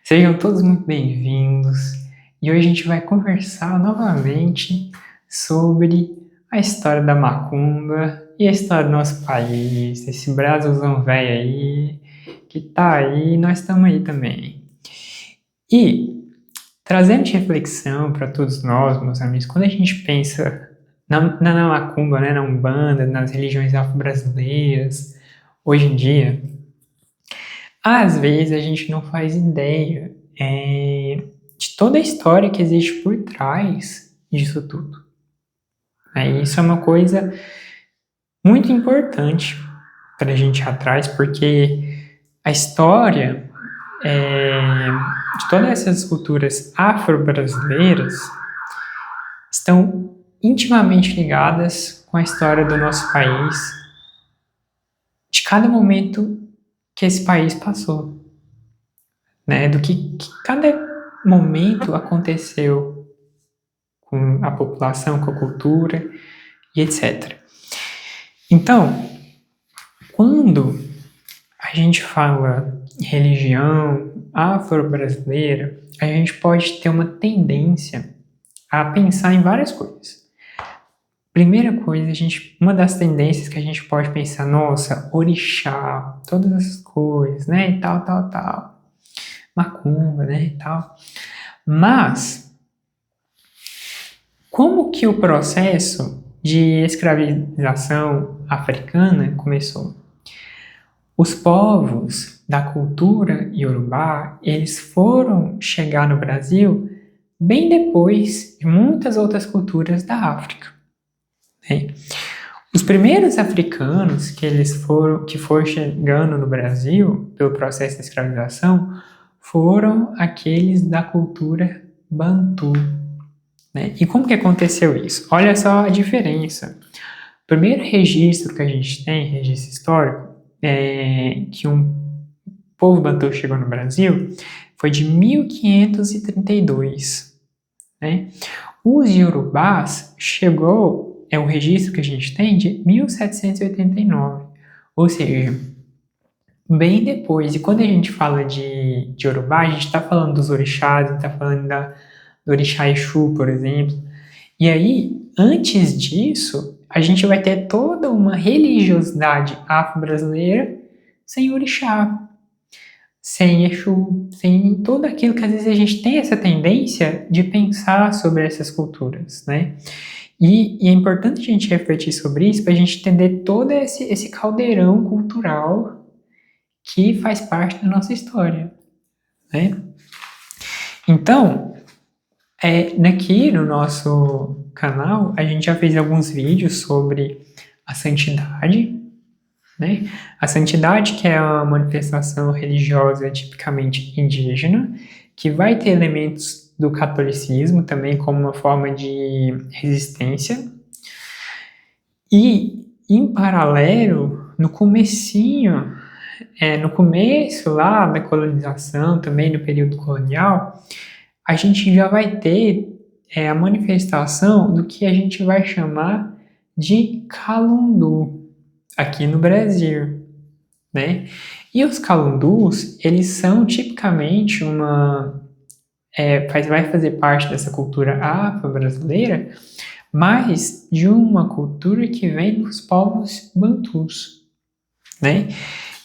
Sejam todos muito bem-vindos e hoje a gente vai conversar novamente sobre a história da macumba e a história do nosso país, esse Brasilzão velho aí, que tá aí, nós estamos aí também. E trazendo de reflexão para todos nós, meus amigos, quando a gente pensa na macumba, né, na umbanda, nas religiões afro-brasileiras, hoje em dia, às vezes a gente não faz ideia de toda a história que existe por trás disso tudo. Isso é uma coisa muito importante para a gente ir atrás, porque a história de todas essas culturas afro-brasileiras estão intimamente ligadas com a história do nosso país, de cada momento que esse país passou, né? Do que cada momento aconteceu com a população, com a cultura e etc. Então, quando a gente fala em religião afro-brasileira, a gente pode ter uma tendência a pensar em várias coisas. Primeira coisa, uma das tendências que a gente pode pensar, nossa, orixá, todas essas coisas, né, e tal, macumba, né, e tal. Mas, como que o processo de escravização africana começou? Os povos da cultura iorubá, eles foram chegar no Brasil bem depois de muitas outras culturas da África, né? Os primeiros africanos que foram chegando no Brasil pelo processo de escravização foram aqueles da cultura Bantu, né? E como que aconteceu isso? Olha só a diferença. O primeiro registro que a gente tem, registro histórico, que um povo Bantu chegou no Brasil, foi de 1532, né? Os Yorubás o registro que a gente tem de 1789, ou seja, bem depois. E quando a gente fala de Yorubá, a gente está falando dos orixás, a gente está falando do orixá Exu, por exemplo. E aí, antes disso, a gente vai ter toda uma religiosidade afro-brasileira sem orixá, sem Exu, sem tudo aquilo que às vezes a gente tem essa tendência de pensar sobre essas culturas, né? E é importante a gente refletir sobre isso para a gente entender todo esse caldeirão cultural que faz parte da nossa história, né? Então, aqui no nosso canal, a gente já fez alguns vídeos sobre a santidade, né? A santidade, que é uma manifestação religiosa tipicamente indígena, que vai ter elementos do catolicismo também como uma forma de resistência. E, em paralelo, no começo lá da colonização, também no período colonial, a gente já vai ter a manifestação do que a gente vai chamar de calundu aqui no Brasil, né? E os calundus, eles são tipicamente vai fazer parte dessa cultura afro-brasileira, mas de uma cultura que vem dos povos bantus, né?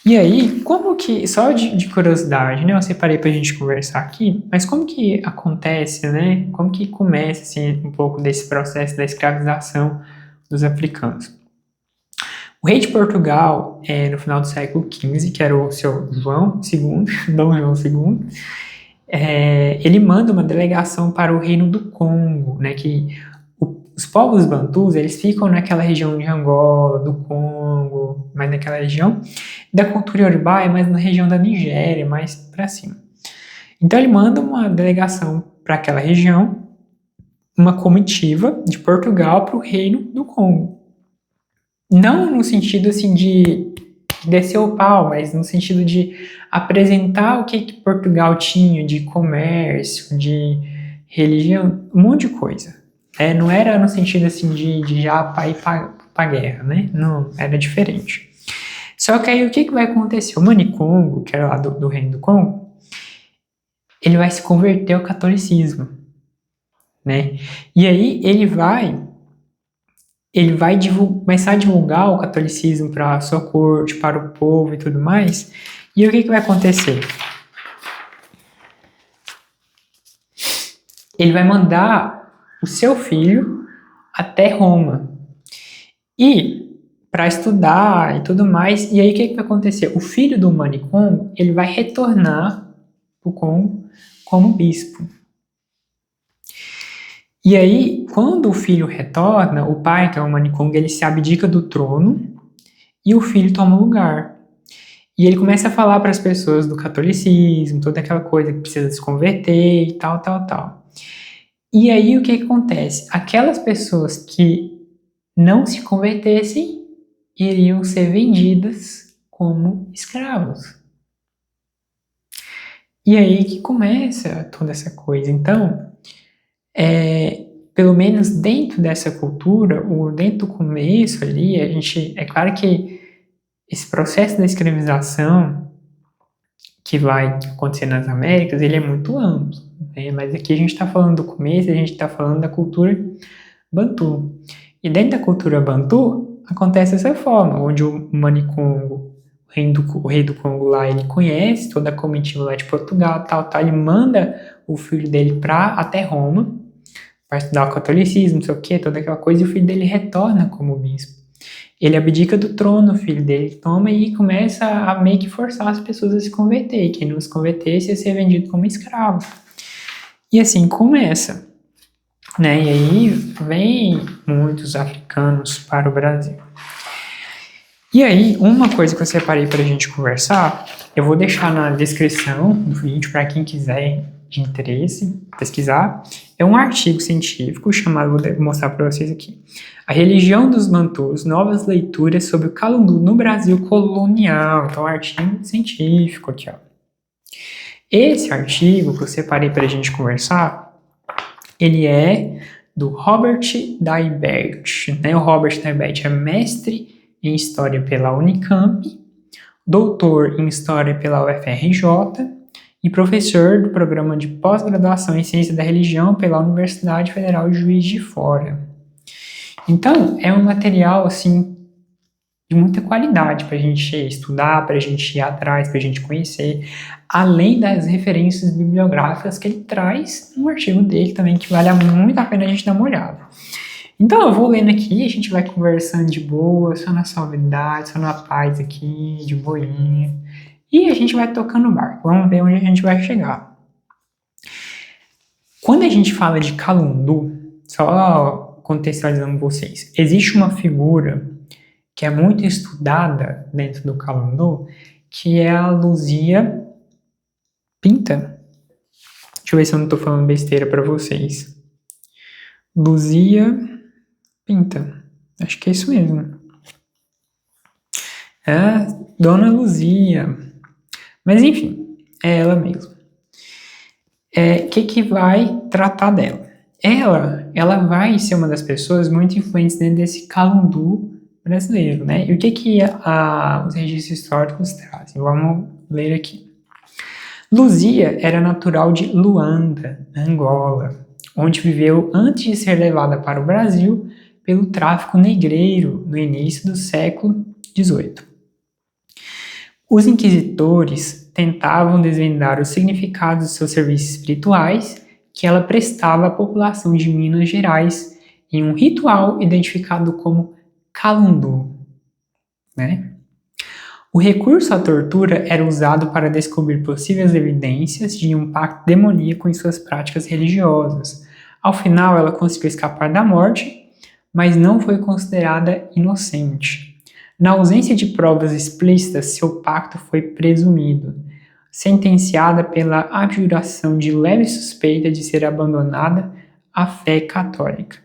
E aí, como que, só de curiosidade, né, eu separei pra gente conversar aqui, mas como que acontece, né, como que começa, assim, um pouco desse processo da escravização dos africanos? O rei de Portugal, no final do século XV, que era o seu João II, Dom João II, ele manda uma delegação para o reino do Congo, né, que os povos bantus, eles ficam naquela região de Angola, do Congo, mais naquela região. Da cultura iorubá é mais na região da Nigéria, mais para cima. Então ele manda uma delegação para aquela região, uma comitiva de Portugal para o reino do Congo. Não no sentido assim de descer o pau, mas no sentido de apresentar o que Portugal tinha de comércio, de religião, um monte de coisa. Não era no sentido assim de já ir para guerra, né? Não, era diferente. Só que aí o que vai acontecer? O Manicongo, que era lá do reino do Congo, ele vai se converter ao catolicismo, né? E aí ele vai começar a divulgar o catolicismo para a sua corte, para o povo e tudo mais. E o que vai acontecer? Ele vai mandar o seu filho até Roma e para estudar e tudo mais. E aí o que vai acontecer? O filho do Manicongo, ele vai retornar para o Congo como bispo. E aí, quando o filho retorna, o pai, que é o Manicongo, ele se abdica do trono e o filho toma o lugar. E ele começa a falar para as pessoas do catolicismo, toda aquela coisa que precisa se converter e tal, tal, tal. E aí o que acontece? Aquelas pessoas que não se convertessem iriam ser vendidas como escravos. E aí que começa toda essa coisa. Então, pelo menos dentro dessa cultura, ou dentro do começo ali, é claro que esse processo da escravização que vai acontecer nas Américas, ele é muito amplo, né? Mas aqui a gente está falando do começo, a gente está falando da cultura Bantu. E dentro da cultura Bantu, acontece dessa forma, onde o Manicongo, o rei do Congo lá, ele conhece toda a comitiva lá de Portugal, tal, ele manda o filho dele até Roma, para estudar o catolicismo, não sei o que, toda aquela coisa, e o filho dele retorna como bispo. Ele abdica do trono, o filho dele toma e começa a meio que forçar as pessoas a se converter. E quem não se convertesse ia ser vendido como escravo. E assim começa, né? E aí vem muitos africanos para o Brasil. E aí, uma coisa que eu separei para a gente conversar, eu vou deixar na descrição do vídeo para quem quiser de interesse pesquisar. É um artigo científico chamado, vou mostrar para vocês aqui, A Religião dos Bantus, Novas Leituras sobre o Calundu no Brasil Colonial. Então, é um artigo científico aqui, ó. Esse artigo que eu separei para a gente conversar, ele é do Robert Daibert, né? O Robert Daibert é mestre em História pela Unicamp, doutor em História pela UFRJ e professor do programa de pós-graduação em Ciência da Religião pela Universidade Federal de Juiz de Fora. Então, é um material, assim, de muita qualidade para a gente estudar, para a gente ir atrás, para a gente conhecer, além das referências bibliográficas que ele traz no artigo dele também, que vale muito a pena a gente dar uma olhada. Então, eu vou lendo aqui, a gente vai conversando de boa, só na suavidade, só na paz aqui, de boinha. E a gente vai tocando o barco. Vamos ver onde a gente vai chegar. Quando a gente fala de Calundu, só contextualizando vocês, existe uma figura que é muito estudada dentro do Calundu, que é a Luzia Pinta. Deixa eu ver se eu não estou falando besteira para vocês. Luzia Pinta. Acho que é isso mesmo. É Dona Luzia. Mas enfim, é ela mesma. O que vai tratar dela? Ela vai ser uma das pessoas muito influentes dentro desse Calundu brasileiro, né? E o que os registros históricos trazem? Vamos ler aqui. Luzia era natural de Luanda, Angola, onde viveu antes de ser levada para o Brasil pelo tráfico negreiro no início do século XVIII. Os inquisitores tentavam desvendar o significado dos seus serviços espirituais que ela prestava à população de Minas Gerais em um ritual identificado como Calundu, né? O recurso à tortura era usado para descobrir possíveis evidências de um pacto demoníaco em suas práticas religiosas. Ao final, ela conseguiu escapar da morte, mas não foi considerada inocente. Na ausência de provas explícitas, seu pacto foi presumido, sentenciada pela abjuração de leve suspeita de ser abandonada à fé católica.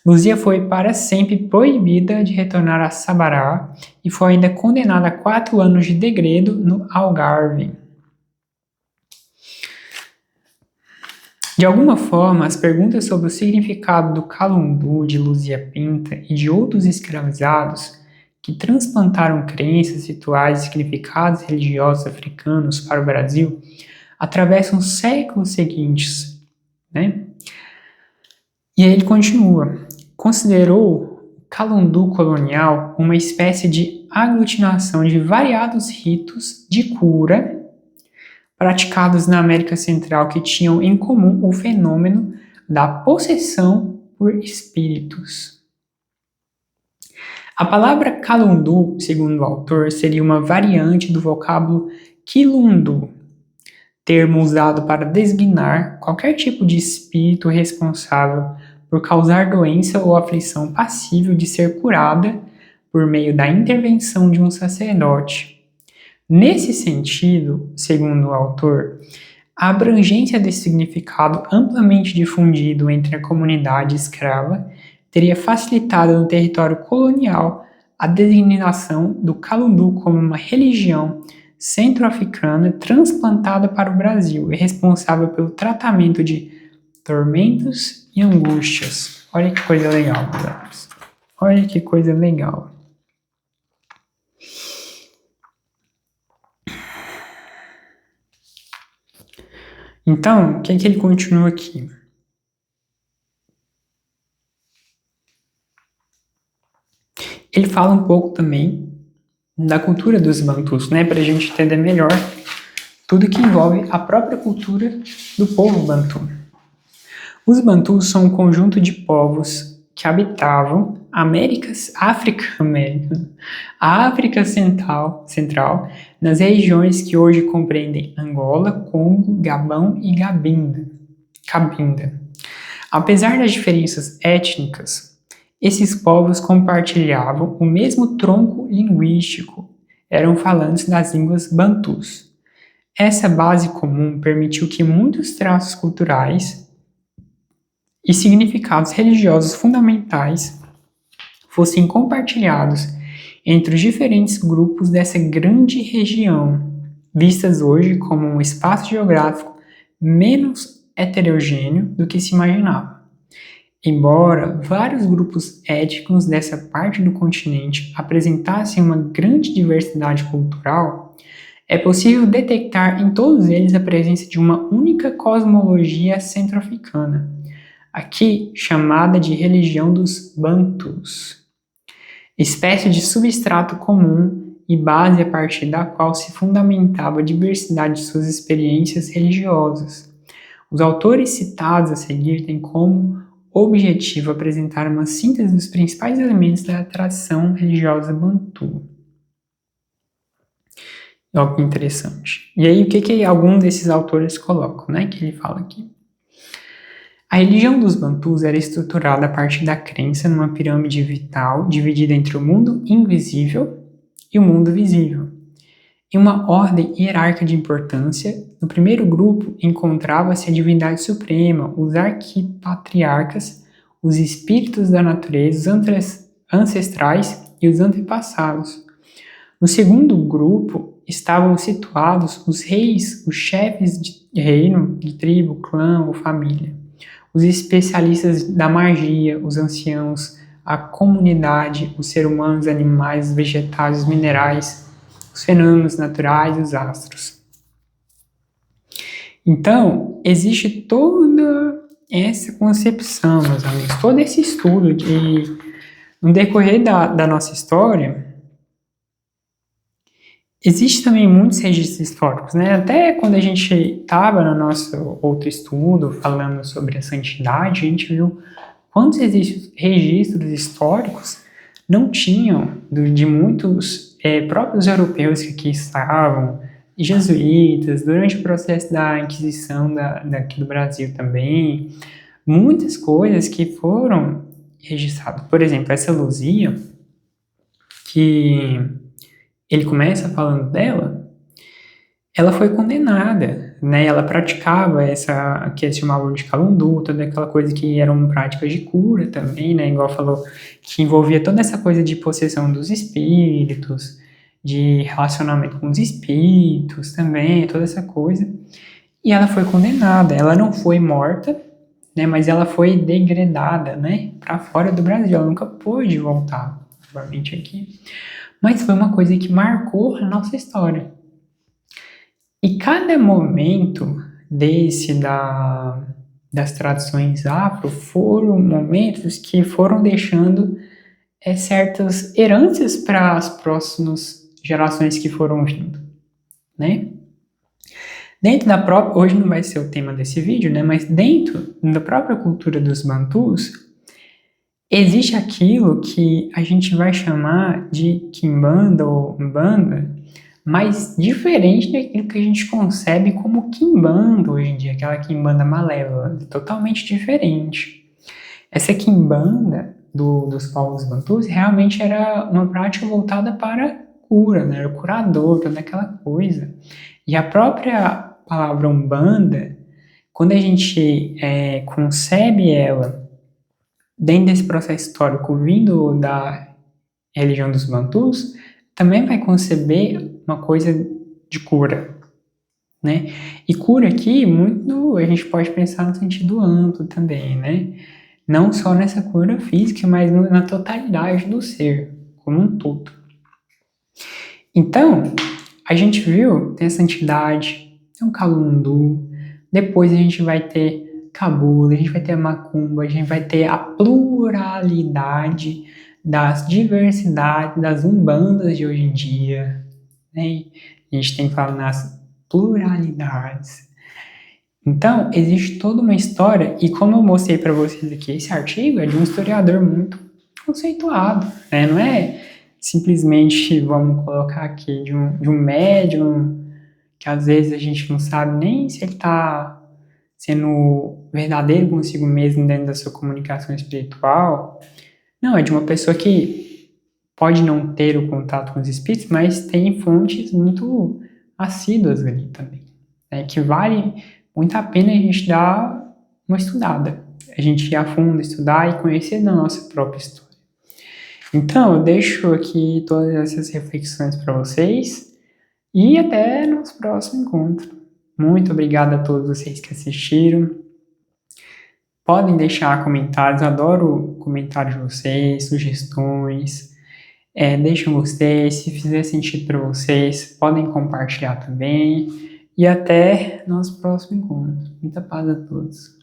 Luzia foi para sempre proibida de retornar a Sabará e foi ainda condenada a 4 anos de degredo no Algarve. De alguma forma, as perguntas sobre o significado do Calundu de Luzia Pinta e de outros escravizados que transplantaram crenças, rituais e significados religiosos africanos para o Brasil atravessam os séculos seguintes, né? E aí ele continua. Considerou o calundu colonial uma espécie de aglutinação de variados ritos de cura praticados na América Central que tinham em comum o fenômeno da possessão por espíritos. A palavra calundu, segundo o autor, seria uma variante do vocábulo quilundu, termo usado para designar qualquer tipo de espírito responsável por causar doença ou aflição passível de ser curada por meio da intervenção de um sacerdote. Nesse sentido, segundo o autor, a abrangência desse significado amplamente difundido entre a comunidade escrava teria facilitado no território colonial a designação do calundu como uma religião centro-africana transplantada para o Brasil e responsável pelo tratamento de tormentos e angústias. Olha que coisa legal, meus amigos. Olha que coisa legal. Então, o que é que ele continua aqui? Ele fala um pouco também da cultura dos bantus, né, para a gente entender melhor tudo que envolve a própria cultura do povo bantu. Os bantus são um conjunto de povos que habitavam a África Central, nas regiões que hoje compreendem Angola, Congo, Gabão e Cabinda. Apesar das diferenças étnicas, esses povos compartilhavam o mesmo tronco linguístico, eram falantes das línguas bantus. Essa base comum permitiu que muitos traços culturais e significados religiosos fundamentais fossem compartilhados entre os diferentes grupos dessa grande região, vistas hoje como um espaço geográfico menos heterogêneo do que se imaginava. Embora vários grupos étnicos dessa parte do continente apresentassem uma grande diversidade cultural, é possível detectar em todos eles a presença de uma única cosmologia centro-africana, aqui chamada de religião dos Bantus, espécie de substrato comum e base a partir da qual se fundamentava a diversidade de suas experiências religiosas. Os autores citados a seguir têm como objetivo apresentar uma síntese dos principais elementos da tradição religiosa Bantu. Olha que interessante. E aí, o que algum desses autores colocam, né? Que ele fala aqui. A religião dos Bantus era estruturada a partir da crença numa pirâmide vital dividida entre o mundo invisível e o mundo visível. Em uma ordem hierárquica de importância, no primeiro grupo encontrava-se a divindade suprema, os arquipatriarcas, os espíritos da natureza, os ancestrais e os antepassados. No segundo grupo estavam situados os reis, os chefes de reino, de tribo, clã ou família, os especialistas da magia, os anciãos, a comunidade, os seres humanos, animais, vegetais, os minerais, os fenômenos naturais e os astros. Então, existe toda essa concepção, meus amigos, todo esse estudo no decorrer da nossa história, existe também muitos registros históricos, né? Até quando a gente estava no nosso outro estudo, falando sobre a santidade, a gente viu quantos registros históricos não tinham de muitos próprios europeus que aqui estavam, jesuítas, durante o processo da Inquisição daqui do Brasil também, muitas coisas que foram registradas. Por exemplo, essa Luzia, que ele começa falando dela, ela foi condenada, né? Ela praticava essa que eles chamavam de calundu, toda aquela coisa que eram práticas de cura também, né? Igual falou, que envolvia toda essa coisa de possessão dos espíritos, de relacionamento com os espíritos também, toda essa coisa. E ela foi condenada, ela não foi morta, né? Mas ela foi degradada, né? Para fora do Brasil, ela nunca pôde voltar novamente aqui. Mas foi uma coisa que marcou a nossa história. E cada momento das tradições afro foram momentos que foram deixando certas heranças para as próximas gerações que foram vindo, né? Dentro da própria, hoje não vai ser o tema desse vídeo, né? Mas dentro da própria cultura dos Bantus, existe aquilo que a gente vai chamar de Quimbanda ou Umbanda, mas diferente daquilo que a gente concebe como Quimbanda hoje em dia, aquela Quimbanda malévola, totalmente diferente. Essa Quimbanda dos povos Bantus realmente era uma prática voltada para cura, né? Era o curador, toda aquela coisa. E a própria palavra Umbanda, quando a gente concebe ela dentro desse processo histórico vindo da religião dos Bantus, também vai conceber uma coisa de cura, né? E cura aqui, muito, a gente pode pensar no sentido amplo também, né? Não só nessa cura física, mas na totalidade do ser, como um todo. Então, a gente viu, tem essa entidade, tem o Calundu, depois a gente vai ter Cabula, a gente vai ter a Macumba, a gente vai ter a pluralidade das diversidades das umbandas de hoje em dia, né? A gente tem que falar nas pluralidades. Então, existe toda uma história, e como eu mostrei para vocês aqui, esse artigo é de um historiador muito conceituado, né? Não é simplesmente, vamos colocar aqui, de um médium, que às vezes a gente não sabe nem se ele está sendo verdadeiro consigo mesmo dentro da sua comunicação espiritual. Não, é de uma pessoa que pode não ter o contato com os espíritos, mas tem fontes muito assíduas ali também, né? Que vale muito a pena a gente dar uma estudada, a gente ir a fundo, estudar e conhecer da nossa própria história. Então, eu deixo aqui todas essas reflexões para vocês e até nosso próximo encontro. Muito obrigado a todos vocês que assistiram. Podem deixar comentários, adoro comentários de vocês, sugestões. Deixem um gostei, se fizer sentido para vocês, podem compartilhar também. E até nosso próximo encontro. Muita paz a todos.